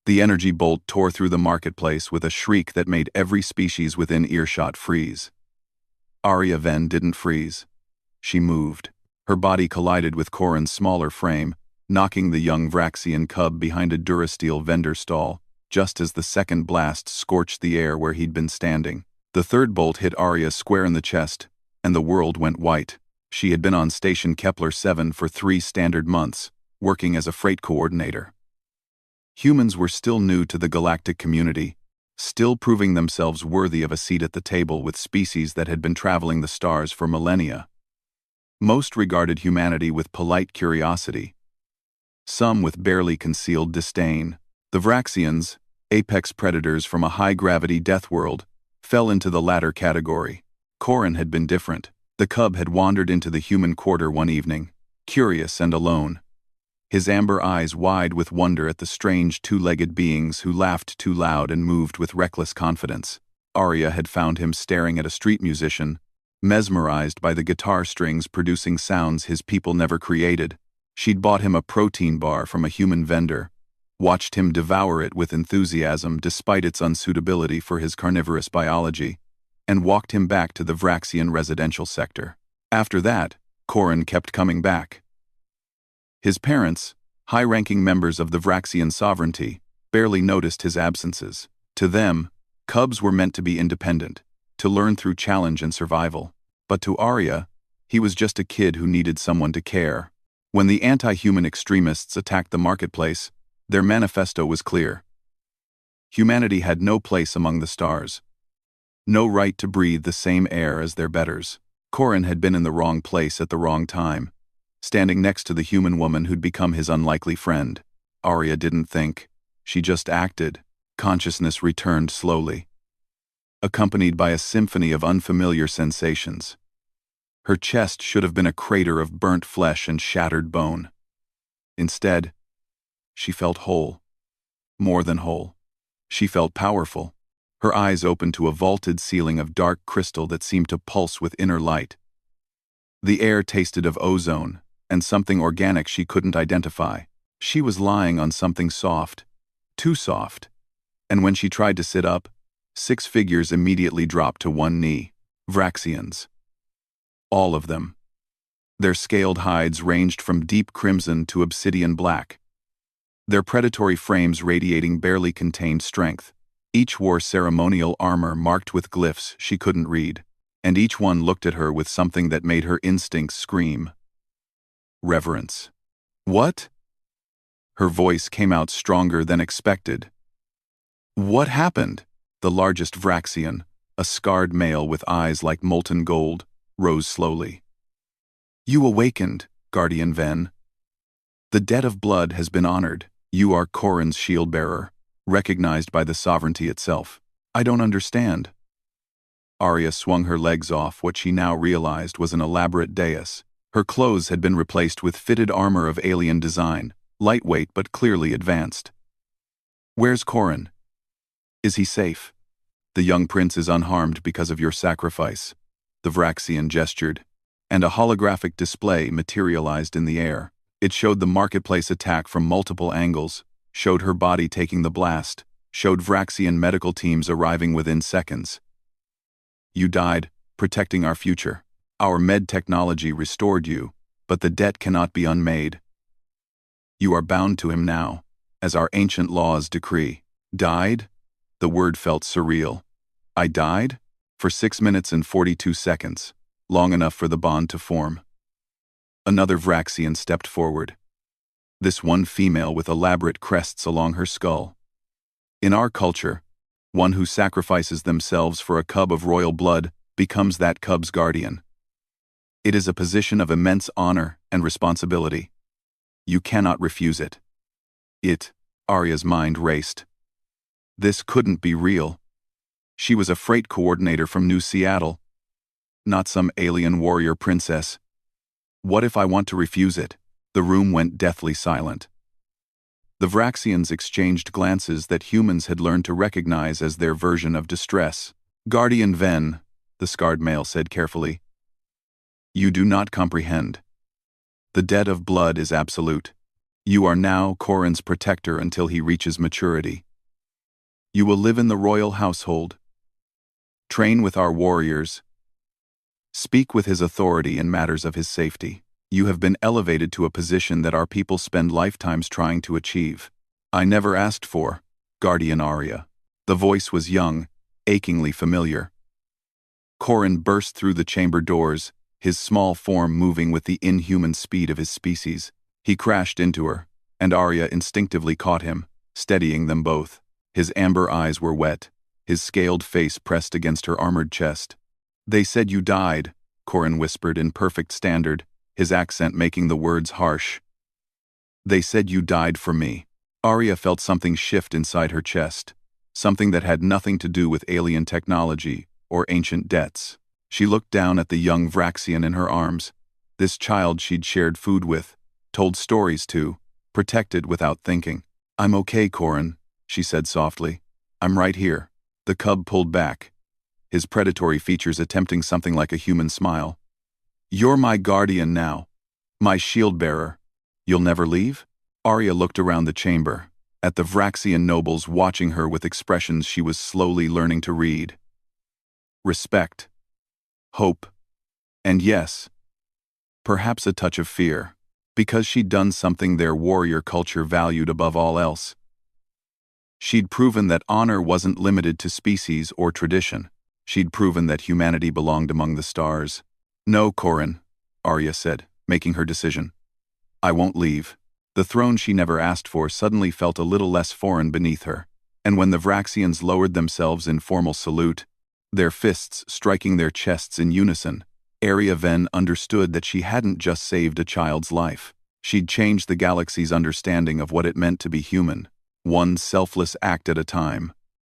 The energy bolt tore through the marketplace with a shriek that made every species within earshot freeze. Arya Ven didn't freeze. She moved. Her body collided with Corin's smaller frame, knocking the young Vraxian cub behind a Durasteel vendor stall, just as the second blast scorched the air where he'd been standing. The third bolt hit Arya square in the chest, and the world went white. She had been on Station Kepler 7 for 3 standard months, working as a freight coordinator. Humans were still new to the galactic community, still proving themselves worthy of a seat at the table with species that had been traveling the stars for millennia. Most regarded humanity with polite curiosity, some with barely concealed disdain. The Vraxians, apex predators from a high-gravity death world, fell into the latter category. Corin had been different. The cub had wandered into the human quarter one evening, curious and alone, his amber eyes wide with wonder at the strange two-legged beings who laughed too loud and moved with reckless confidence. Arya had found him staring at a street musician, mesmerized by the guitar strings producing sounds his people never created. She'd bought him a protein bar from a human vendor, watched him devour it with enthusiasm despite its unsuitability for his carnivorous biology, and walked him back to the Vraxian residential sector. After that, Corin kept coming back. His parents, high-ranking members of the Vraxian sovereignty, barely noticed his absences. To them, cubs were meant to be independent, to learn through challenge and survival. But to Arya, he was just a kid who needed someone to care. When the anti-human extremists attacked the marketplace, their manifesto was clear. Humanity had no place among the stars, no right to breathe the same air as their betters. Corin had been in the wrong place at the wrong time, standing next to the human woman who'd become his unlikely friend. Arya didn't think. She just acted. Consciousness returned slowly, accompanied by a symphony of unfamiliar sensations. Her chest should have been a crater of burnt flesh and shattered bone. Instead, she felt whole. More than whole. She felt powerful. Her eyes opened to a vaulted ceiling of dark crystal that seemed to pulse with inner light. The air tasted of ozone, and something organic she couldn't identify. She was lying on something soft, too soft, and when she tried to sit up, 6 figures immediately dropped to one knee. Vraxians. All of them. Their scaled hides ranged from deep crimson to obsidian black. Their predatory frames radiating barely contained strength. Each wore ceremonial armor marked with glyphs she couldn't read, and each one looked at her with something that made her instincts scream. Reverence. What? Her voice came out stronger than expected. What happened? The largest Vraxian, a scarred male with eyes like molten gold, rose slowly. You awakened, Guardian Ven. The debt of blood has been honored. You are Corin's shield-bearer, recognized by the sovereignty itself. I don't understand. Arya swung her legs off what she now realized was an elaborate dais. Her clothes had been replaced with fitted armor of alien design, lightweight but clearly advanced. Where's Corin? Is he safe? The young prince is unharmed because of your sacrifice. The Vraxian gestured, and a holographic display materialized in the air. It showed the marketplace attack from multiple angles, showed her body taking the blast, showed Vraxian medical teams arriving within seconds. You died, protecting our future. Our med technology restored you, but the debt cannot be unmade. You are bound to him now, as our ancient laws decree. Died? The word felt surreal. I died? For 6 minutes and 42 seconds, long enough for the bond to form. Another Vraxian stepped forward. This one female with elaborate crests along her skull. In our culture, one who sacrifices themselves for a cub of royal blood becomes that cub's guardian. It is a position of immense honor and responsibility. You cannot refuse it. Arya's mind raced. This couldn't be real. She was a freight coordinator from New Seattle, not some alien warrior princess. What if I want to refuse it? The room went deathly silent. The Vraxians exchanged glances that humans had learned to recognize as their version of distress. Guardian Ven, the scarred male said carefully. You do not comprehend. The debt of blood is absolute. You are now Corin's protector until he reaches maturity. You will live in the royal household, train with our warriors, speak with his authority in matters of his safety. You have been elevated to a position that our people spend lifetimes trying to achieve. I never asked for, Guardian Arya. The voice was young, achingly familiar. Corin burst through the chamber doors, his small form moving with the inhuman speed of his species. He crashed into her, and Arya instinctively caught him, steadying them both. His amber eyes were wet, his scaled face pressed against her armored chest. They said you died, Corin whispered in perfect standard, his accent making the words harsh. They said you died for me. Arya felt something shift inside her chest, something that had nothing to do with alien technology or ancient debts. She looked down at the young Vraxian in her arms, this child she'd shared food with, told stories to, protected without thinking. I'm okay, Corin, she said softly. I'm right here. The cub pulled back, his predatory features attempting something like a human smile. You're my guardian now, my shield-bearer. You'll never leave? Arya looked around the chamber, at the Vraxian nobles watching her with expressions she was slowly learning to read. Respect, hope, and yes, perhaps a touch of fear, because she'd done something their warrior culture valued above all else. She'd proven that honor wasn't limited to species or tradition. She'd proven that humanity belonged among the stars. No, Corin, Arya said, making her decision. I won't leave. The throne she never asked for suddenly felt a little less foreign beneath her, and when the Vraxians lowered themselves in formal salute, their fists striking their chests in unison, Arya Ven understood that she hadn't just saved a child's life. She'd changed the galaxy's understanding of what it meant to be human, one selfless act at a time.